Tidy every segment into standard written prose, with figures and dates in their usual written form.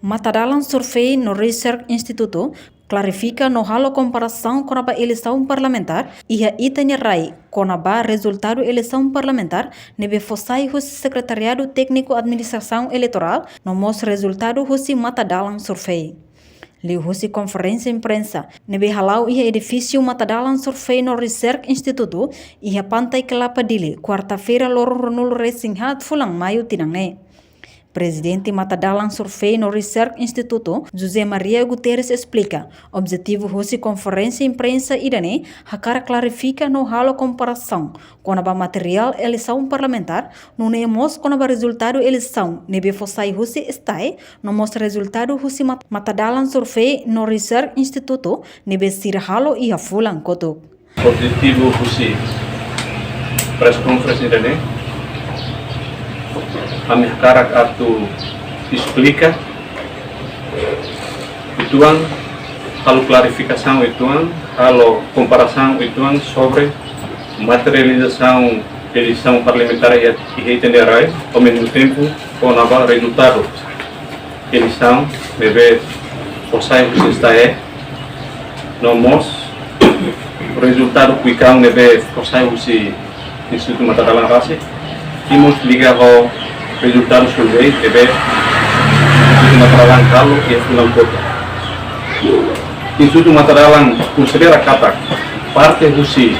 Matadalang survei no Research Instituto clarifica no halo comparação com a eleição parlamentar e a itania rai com a resultado eleição parlamentar nebe fossai o secretariado técnico administração eleitoral no mos resultado husi matadalang survei. Liu husi conferência imprensa nebe halau ia edifício matadalang survei no Research Instituto e a pantai kelapa dili quarta-feira loro ronul resinghat fulang maio tinangne. Presidente Matadalang Survey no Research Instituto, José Maria Guterres explica. Objetivo husi conferência imprensa idane hakara clarifica no halo comparação com a material eleição parlamentar no nemos com a resultado eleição nebe fossai husi estai no mos resultado husi Matadalang Survey no Research Instituto nebe sir halo e hafulang kotuk. Objetivo husi press conference idane kami karak atu explica ituan halo clarificação ituan halo comparação ituan sobre materialização eleição parlamentar e reiterai ao mesmo tempo com o resultado eleição deve posai que está no mos o resultado que cão deve posai o Instituto Matadalang Rasi imos ligar ao resultado survei deve Instituto Matadalang Kalo e Fulang Kota. Instituto Matadalang considera kata parte husi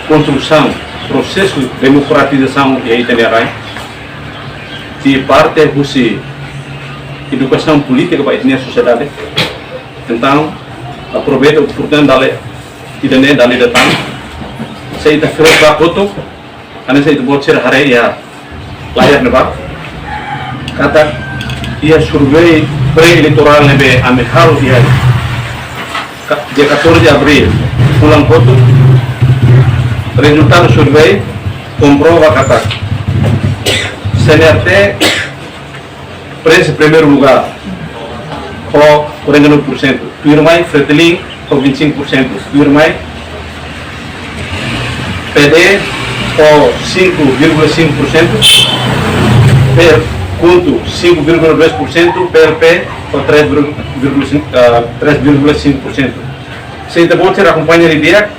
construção processo de democratização e itinerário e parte husi educação política para a sociedade. Então aproveita a oportunidade dali datang saya ita kira foto ane saya ita buat share hari ya layar nebak kata ia survei pre-eleitoral nebe ame haru dia dia 14 de abril pulang foto resultado survei comprova kata CNRT presa primeiro lugar com 49%, Tuirmai Fretilin com 25%, Tuirmai PD com 5,5%, Conto 5,2%, PLP com 3,5%. Se a gente acompanha de dia,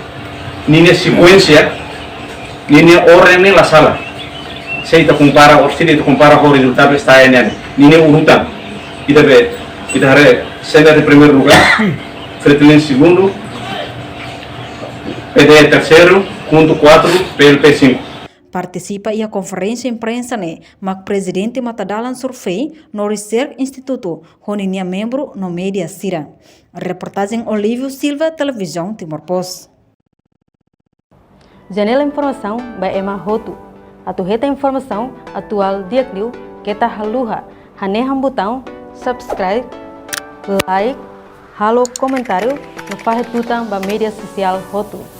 linha sequência, linha ordem na sala. Se a gente compara o resultado está aí, linha urutan. Kita harus Senat em primeiro lugar, Fretilin segundo, PD terceiro, Conto 4, PLP 5. Participa e a conferência imprensa né, mas presidente Matadalang Survey no Research Instituto, honinha membro no Media Sira. Reportagem Olívio Silva, Televisão Timor Post. Janela Informação by Emma Roto. Atuheta informação atual diakliu kita haluha haneham botão subscribe, like, halo comentário no Fahretutang ba media social Roto.